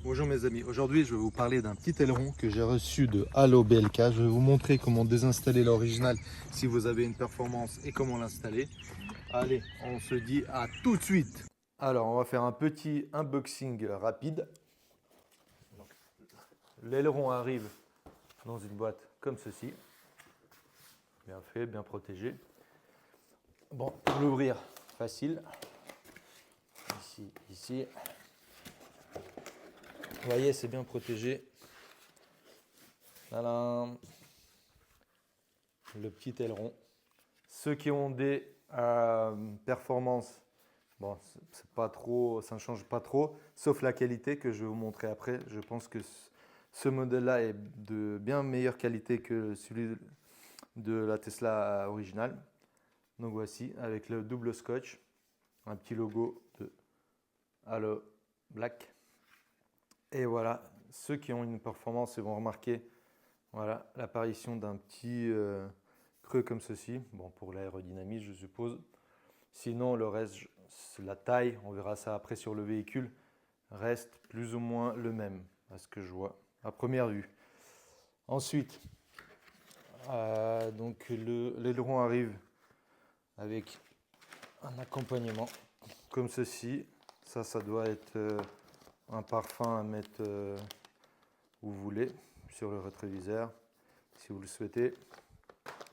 Bonjour mes amis, aujourd'hui je vais vous parler d'un petit aileron que j'ai reçu de Halo BLK. Je vais vous montrer comment désinstaller l'original si vous avez une performance et comment l'installer. Allez, on se dit à tout de suite. Alors on va faire un petit unboxing rapide. L'aileron arrive dans une boîte comme ceci. Bien fait, bien protégé. Bon, pour l'ouvrir, facile. Ici. Vous voyez, c'est bien protégé. Voilà. Le petit aileron. Ceux qui ont des performances, bon, c'est pas trop, ça ne change pas trop, sauf la qualité que je vais vous montrer après. Je pense que ce modèle-là est de bien meilleure qualité que celui de la Tesla originale. Donc voici, avec le double scotch, un petit logo de Halo Black. Et voilà, ceux qui ont une performance vont remarquer voilà, l'apparition d'un petit creux comme ceci. Bon, pour l'aérodynamisme, je suppose. Sinon, le reste, la taille, on verra ça après sur le véhicule, reste plus ou moins le même, à ce que je vois, à première vue. Ensuite, donc l'aileron arrive avec un accompagnement comme ceci. Ça doit être un parfum à mettre où vous voulez, sur le rétroviseur, si vous le souhaitez.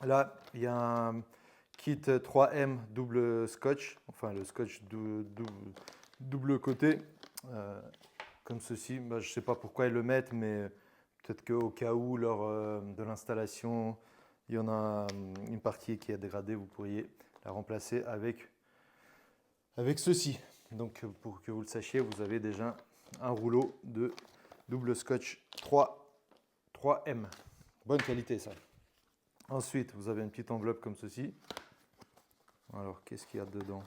Là, il y a un kit 3M double scotch, enfin le scotch double côté, comme ceci. Bah, je ne sais pas pourquoi ils le mettent, mais peut-être qu'au cas où, lors de l'installation, il y en a une partie qui est dégradée, vous pourriez la remplacer avec ceci. Donc pour que vous le sachiez, vous avez déjà un rouleau de double scotch 3M. Bonne qualité ça. Ensuite, vous avez une petite enveloppe comme ceci. Alors, qu'est-ce qu'il y a dedans?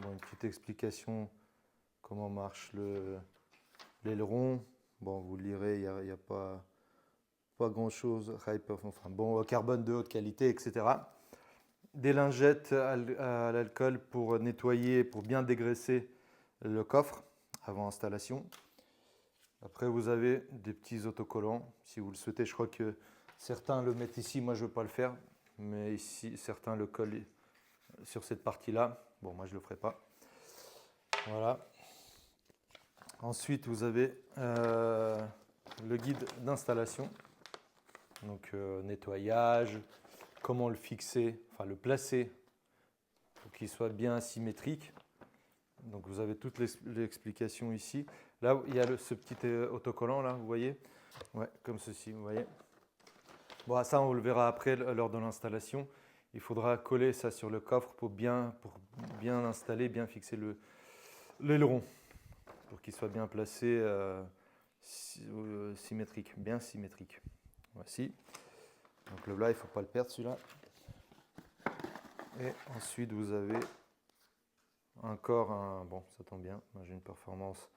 Bon, une petite explication comment marche l'aileron. Bon, vous le lirez, il n'y a pas grand-chose. Enfin, bon, carbone de haute qualité, etc. Des lingettes à l'alcool pour nettoyer, pour bien dégraisser le coffre avant installation. Après, vous avez des petits autocollants, si vous le souhaitez. Je crois que certains le mettent ici, moi je ne veux pas le faire, mais ici, certains le collent sur cette partie-là. Bon, moi je ne le ferai pas. Voilà. Ensuite, vous avez le guide d'installation. Donc, nettoyage, comment le fixer, enfin le placer pour qu'il soit bien symétrique. Donc, vous avez toute l'explication ici. Là, il y a ce petit autocollant, là, vous voyez? Ouais, comme ceci, vous voyez? Bon, ça, on le verra après lors de l'installation. Il faudra coller ça sur le coffre pour bien installer, bien fixer l'aileron, pour qu'il soit bien placé, symétrique, bien symétrique. Voici. Donc là, il ne faut pas le perdre, celui-là. Et ensuite, vous avez encore un... Bon, ça tombe bien, j'ai une performance,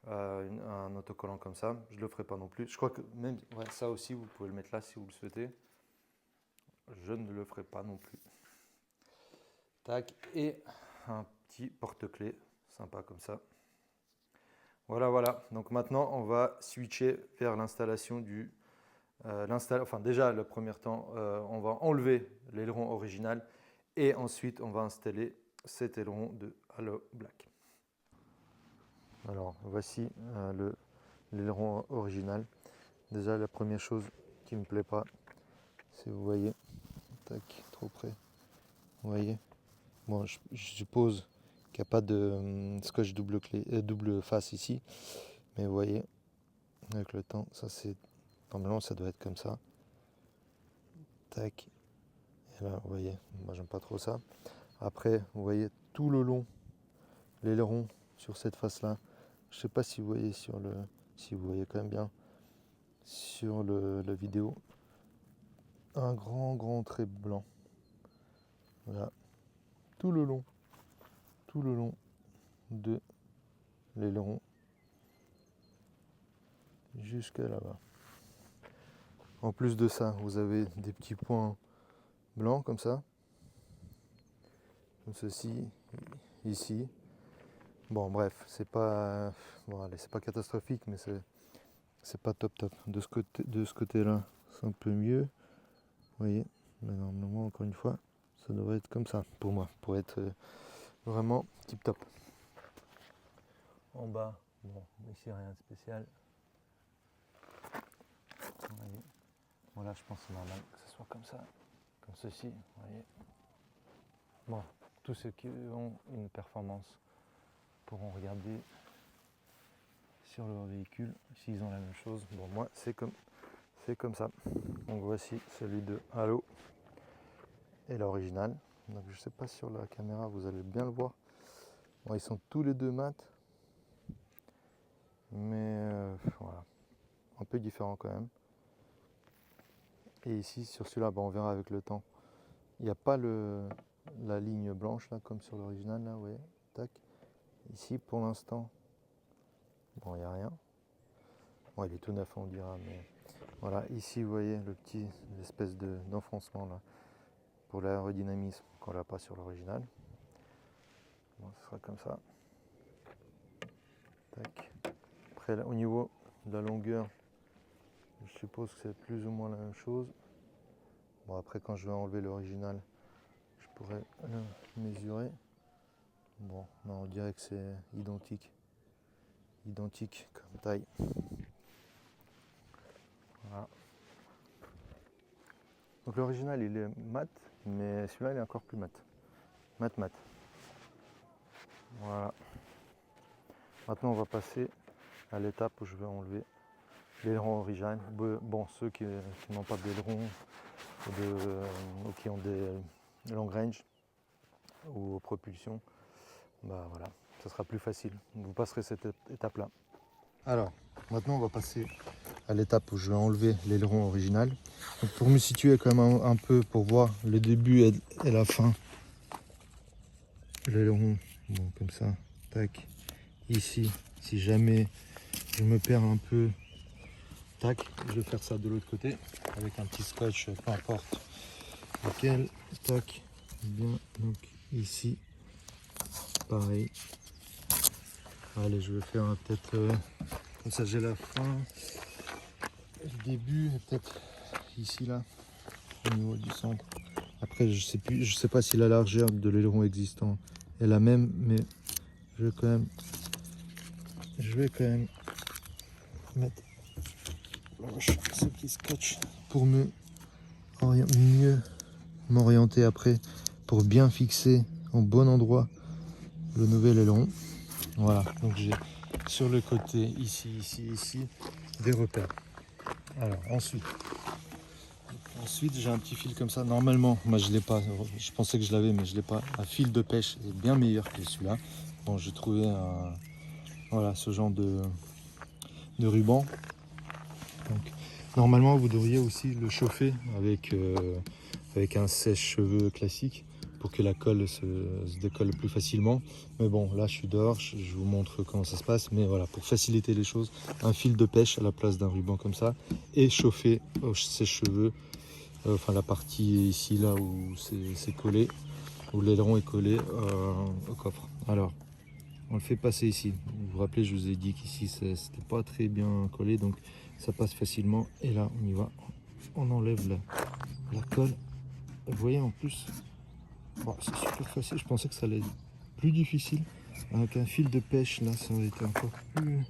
un autocollant comme ça. Je ne le ferai pas non plus. Je crois que même ouais, ça aussi, vous pouvez le mettre là si vous le souhaitez. Je ne le ferai pas non plus. Tac, et un petit porte-clés, sympa comme ça. Voilà. Donc maintenant, on va switcher vers l'installation du... enfin déjà, le premier temps, on va enlever l'aileron original et ensuite, on va installer cet aileron de Halo Black. Alors, voici l'aileron original. Déjà, la première chose qui ne me plaît pas, c'est, vous voyez, tac, trop près, vous voyez. Bon, je suppose qu'il n'y a pas de scotch double face ici, mais vous voyez, avec le temps, ça c'est, normalement ça doit être comme ça. Tac, et là, vous voyez, moi j'aime pas trop ça. Après, vous voyez tout le long, l'aileron sur cette face-là. Je sais pas si vous voyez si vous voyez quand même bien sur la vidéo, un grand trait blanc. Voilà, tout le long de l'aileron jusqu'à là-bas. En plus de ça, vous avez des petits points blancs comme ça, comme ceci, ici. Bon, bref, c'est pas, bon, allez, c'est pas catastrophique, mais c'est pas top top. De ce côté-là, c'est un peu mieux. Vous voyez, mais normalement, encore une fois, ça devrait être comme ça pour moi, pour être vraiment tip top. En bas, bon, ici rien de spécial. Vous voyez. Bon, là, je pense que c'est normal que ce soit comme ça, comme ceci. Vous voyez. Bon, tous ceux qui ont une performance pourront regarder sur leur véhicule s'ils ont la même chose. Bon, moi, c'est comme ça. Donc voici celui de Halo et l'original. Donc je sais pas si sur la caméra vous allez bien le voir. Bon, ils sont tous les deux mat, mais voilà, un peu différent quand même. Et ici sur celui-là, bon, on verra avec le temps. Il n'y a pas la ligne blanche là comme sur l'original là, ouais. Tac. Ici pour l'instant, bon, il n'y a rien. Bon, il est tout neuf on dira, mais voilà. Ici vous voyez l'espèce d'enfoncement là pour l'aérodynamisme qu'on l'a pas sur l'original. Bon, ce sera comme ça. Tac. Après, là, au niveau de la longueur, je suppose que c'est plus ou moins la même chose. Bon, après, quand je vais enlever l'original, je pourrais le mesurer. Bon, non, on dirait que c'est identique. Identique comme taille. Voilà. Donc l'original, il est mat, mais celui-là, il est encore plus mat. Mat, mat. Voilà. Maintenant, on va passer à l'étape où je vais enlever l'aileron original. Bon, ceux qui n'ont pas d'aileron ou qui ont des long range ou propulsion, bah voilà, ça sera plus facile. Vous passerez cette étape-là. Alors, maintenant, on va passer à l'étape où je vais enlever l'aileron original. Donc, pour me situer quand même un peu, pour voir le début et la fin, l'aileron, bon, comme ça, tac, ici, si jamais je me perds un peu, tac, je vais faire ça de l'autre côté avec un petit scotch, peu importe lequel, tac, bien, donc ici, pareil. Allez, je vais faire peut-être comme ça, j'ai la fin, le début, et peut-être ici là, au niveau du centre. Après, je sais pas si la largeur de l'aileron existant est la même, mais je vais quand même mettre ce petit scotch pour mieux m'orienter après, pour bien fixer au bon endroit le nouvel aileron. Voilà, donc j'ai sur le côté ici des repères. Alors ensuite j'ai un petit fil comme ça. Normalement, moi je l'ai pas, je pensais que je l'avais, mais je l'ai pas. Un fil de pêche est bien meilleur que celui-là. Bon, j'ai trouvé voilà, ce genre de ruban. Donc, normalement, vous devriez aussi le chauffer avec un sèche-cheveux classique pour que la colle se décolle plus facilement. Mais bon, là je suis dehors, je vous montre comment ça se passe. Mais voilà, pour faciliter les choses, un fil de pêche à la place d'un ruban comme ça et chauffer au sèche-cheveux, enfin la partie ici là où c'est collé, où l'aileron est collé au coffre. Alors, on le fait passer ici. Vous vous rappelez, je vous ai dit qu'ici c'était pas très bien collé, donc ça passe facilement. Et là, on y va. On enlève la colle. Vous voyez, en plus, bon, c'est super facile. Je pensais que ça allait être plus difficile. Avec un fil de pêche, là, ça aurait été encore plus...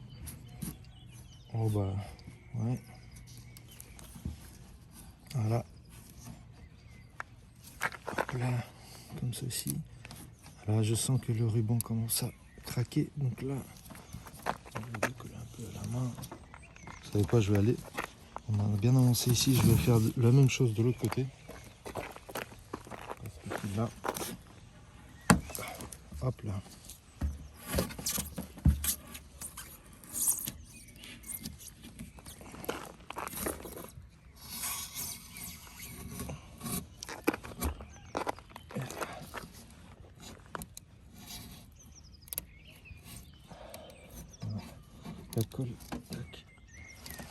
Oh bah, ouais. Voilà. Hop là, comme ceci. Alors, je sens que le ruban commence à craquer. Donc là, je vais décoller un peu la main. Vous savez quoi, je vais aller... On a bien avancé ici. Je vais faire la même chose de l'autre côté. Là. Hop là. La colle. Tac.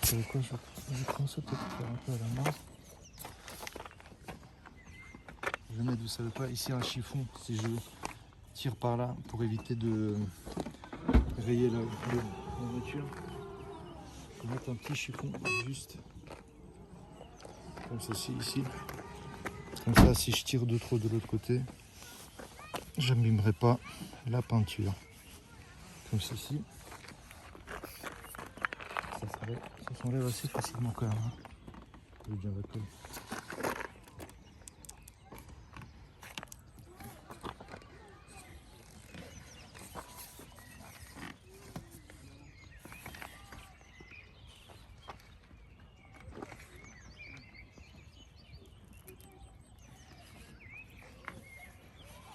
Vous savez quoi, je prends ça peut-être faire un peu à la main. Je vais mettre, vous savez quoi, ici un chiffon si je tire par là pour éviter de rayer la voiture. On va mettre un petit chiffon juste comme ceci ici. Comme ça, si je tire de trop de l'autre côté, j'abîmerai pas la peinture. Comme ceci. Ça s'enlève assez facilement quand même. Hein. Je vais bien la colle.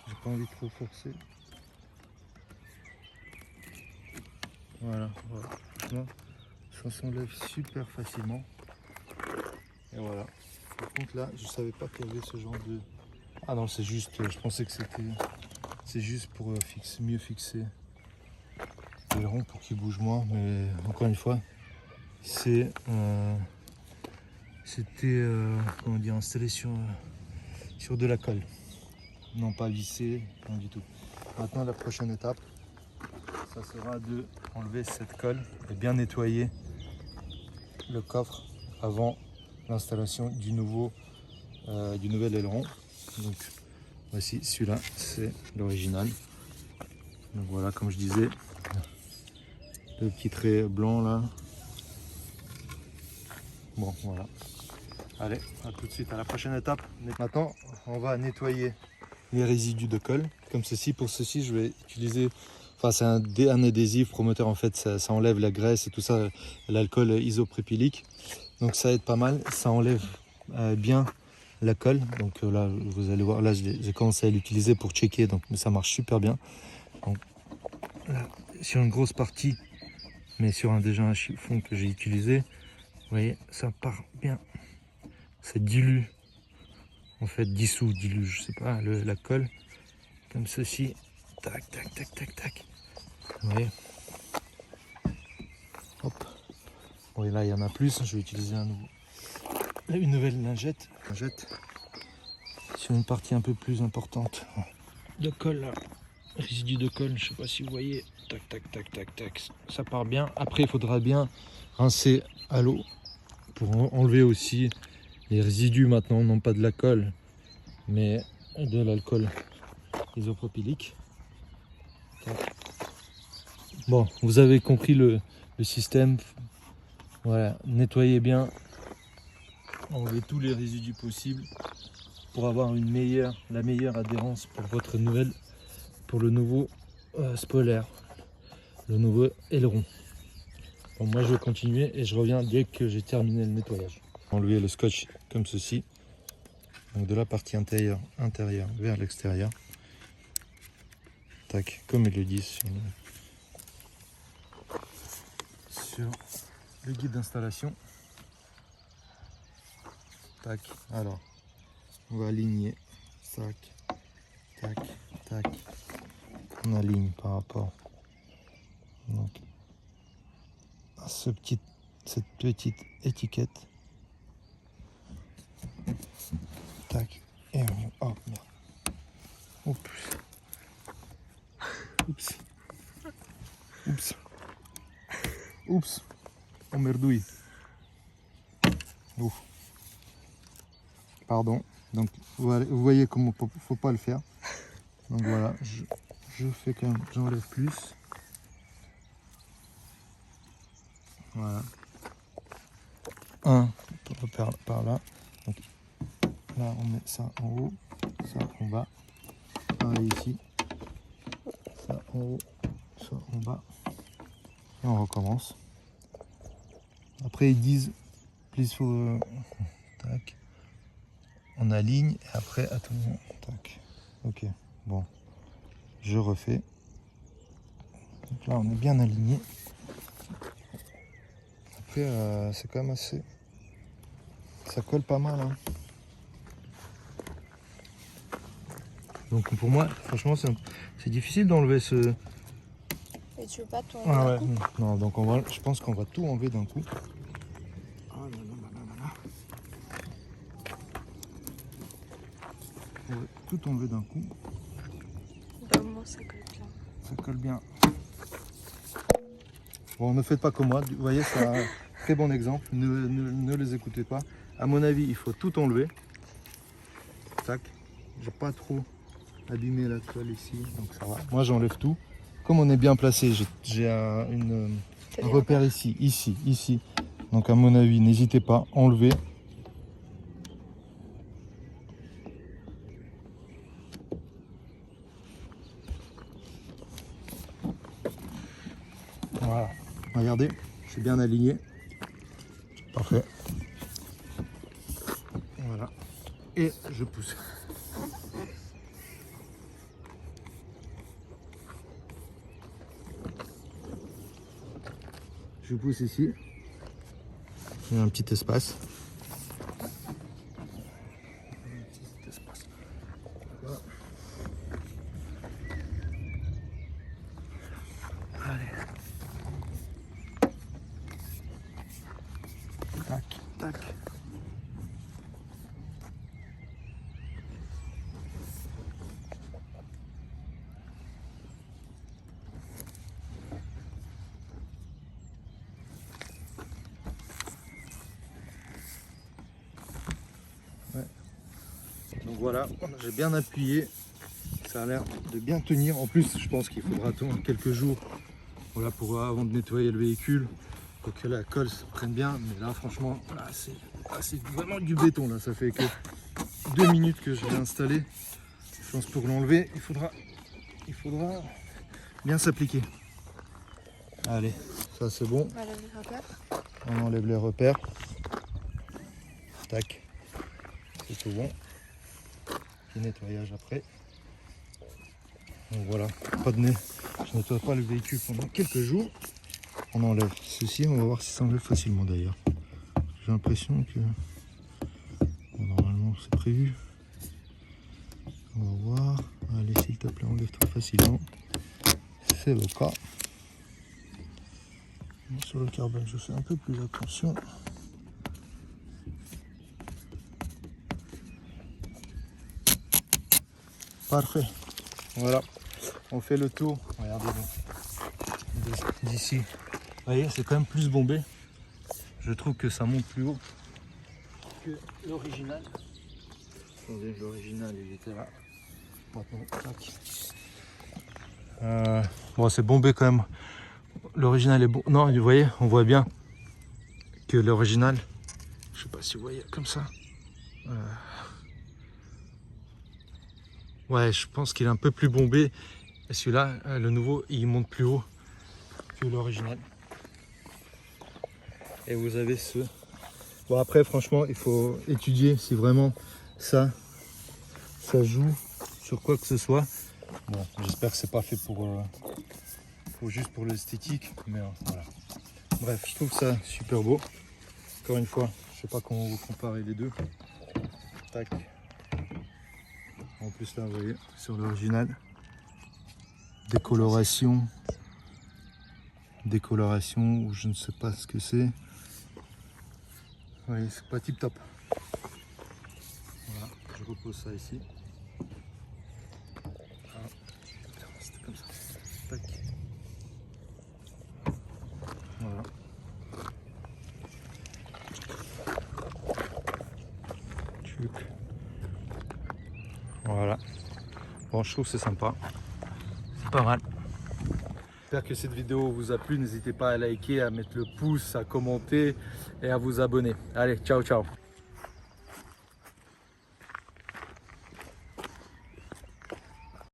J'ai pas envie de trop forcer. Voilà, voilà. Franchement, ça s'enlève super facilement. Et voilà. Par contre là, je savais pas qu'il y avait ce genre de... Ah non, c'est juste, je pensais que c'était... C'est juste pour mieux fixer l'aileron pour qu'il bouge moins. Mais encore une fois, c'était comment dire, installé sur de la colle. Non pas vissé, rien du tout. Maintenant la prochaine étape, ça sera de enlever cette colle et bien nettoyer le coffre avant l'installation du nouvel aileron. Donc voici, celui-là c'est l'original. Donc voilà, comme je disais, le petit trait blanc là. Bon voilà. Allez, à tout de suite à la prochaine étape. Maintenant on va nettoyer les résidus de colle comme ceci. Pour ceci je vais utiliser, enfin c'est un adhésif promoteur en fait, ça enlève la graisse et tout ça, l'alcool isopropylique, donc ça aide pas mal, ça enlève bien la colle. Donc là vous allez voir, là j'ai commencé à l'utiliser pour checker, donc ça marche super bien. Donc, là, sur une grosse partie, mais sur déjà un chiffon que j'ai utilisé, vous voyez ça part bien, ça dilue en fait, dilue, je sais pas, la colle comme ceci. Tac, tac, tac, tac, tac. Vous voyez. Hop. Bon, et là, il y en a plus. Je vais utiliser une nouvelle lingette. Sur une partie un peu plus importante de colle, là. Résidu de colle, je sais pas si vous voyez. Tac, tac, tac, tac, tac. Ça part bien. Après, il faudra bien rincer à l'eau pour enlever aussi les résidus maintenant, non pas de la colle, mais de l'alcool isopropylique. Bon, vous avez compris le système. Voilà, nettoyez bien, enlevez tous les résidus possibles pour avoir la meilleure adhérence pour le nouveau spoiler, le nouveau aileron. Bon, moi je vais continuer et je reviens dès que j'ai terminé le nettoyage. Enlever le scotch comme ceci, donc de la partie intérieure vers l'extérieur. Tac, comme ils le disent sur le guide d'installation. Tac, alors on va aligner, tac, tac, tac, on aligne par rapport donc à cette petite étiquette. Tac, et on... Oh merde. Oups. Oups. Oups. Oups. Oh merdouille. Ouf. Pardon. Donc vous voyez comment faut pas le faire. Donc voilà, je fais quand même, j'enlève plus. Voilà. Un par là. Donc là on met ça en haut, ça en bas. Pareil ici. Ça en haut, ça en bas. Et on recommence. Après ils disent plus tac. On aligne et après attends, tac. Ok, bon. Je refais. Donc là on est bien aligné. Après c'est quand même assez. Ça colle pas mal. Hein. Donc pour moi, franchement, c'est difficile d'enlever ce. Et tu veux pas ton... Ah ouais. Non, donc je pense qu'on va tout enlever d'un coup. Oh là là là là là. On va tout enlever d'un coup. Bah, moi ça colle bien. Ça colle bien. Bon, ne faites pas comme moi, vous voyez, c'est un très bon exemple, ne les écoutez pas. À mon avis, il faut tout enlever. Tac, j'ai pas trop abîmé la toile ici, donc ça va. Moi, j'enlève tout. Comme on est bien placé, j'ai un repère ici, ici. Donc à mon avis, n'hésitez pas, enlevez. Voilà, regardez, c'est bien aligné. Parfait. Voilà. Et je pousse. Je pousse ici. Il y a un petit espace. Voilà. Allez. Tac, tac. Ouais. Donc voilà, j'ai bien appuyé. Ça a l'air de bien tenir. En plus, je pense qu'il faudra attendre quelques jours, voilà, avant de nettoyer le véhicule, pour que la colle se prenne bien. Mais là, franchement, là, c'est vraiment du béton. Là, ça fait que 2 minutes que je l'ai installé. Je pense pour l'enlever, il faudra bien s'appliquer. Allez, ça c'est bon. On enlève les repères. On enlève les repères. Tac, c'est tout bon. Petit nettoyage après. Donc voilà, pas de nez. Je nettoie pas le véhicule pendant quelques jours. On enlève ceci, on va voir si ça enlève facilement d'ailleurs. J'ai l'impression que bon, normalement c'est prévu. On va voir. Allez, s'il te plaît, enlève-toi facilement. C'est le cas. Sur le carbone, je fais un peu plus attention. Parfait. Voilà. On fait le tour. Regardez donc. D'ici. Vous voyez, c'est quand même plus bombé. Je trouve que ça monte plus haut que l'original. Attendez, l'original, il était là. Maintenant, tac. Bon, c'est bombé quand même. L'original est bon. Non, vous voyez, on voit bien que l'original, je sais pas si vous voyez comme ça. Ouais, je pense qu'il est un peu plus bombé. Et celui-là, le nouveau, il monte plus haut que l'original. Et vous avez ce. Bon, après, franchement, il faut étudier si vraiment ça joue sur quoi que ce soit. Bon, j'espère que c'est pas fait juste pour l'esthétique, mais voilà. Bref, je trouve ça super beau. Encore une fois, je sais pas comment vous comparer les deux. Tac. En plus là, vous voyez, sur l'original, décoloration, ou je ne sais pas ce que c'est. Vous voyez, c'est pas tip top. Voilà, je repose ça ici. Ah, c'était comme ça. Tac. Voilà. Voilà. Bon, je trouve que c'est sympa. C'est pas mal. J'espère que cette vidéo vous a plu. N'hésitez pas à liker, à mettre le pouce, à commenter et à vous abonner. Allez, ciao, ciao.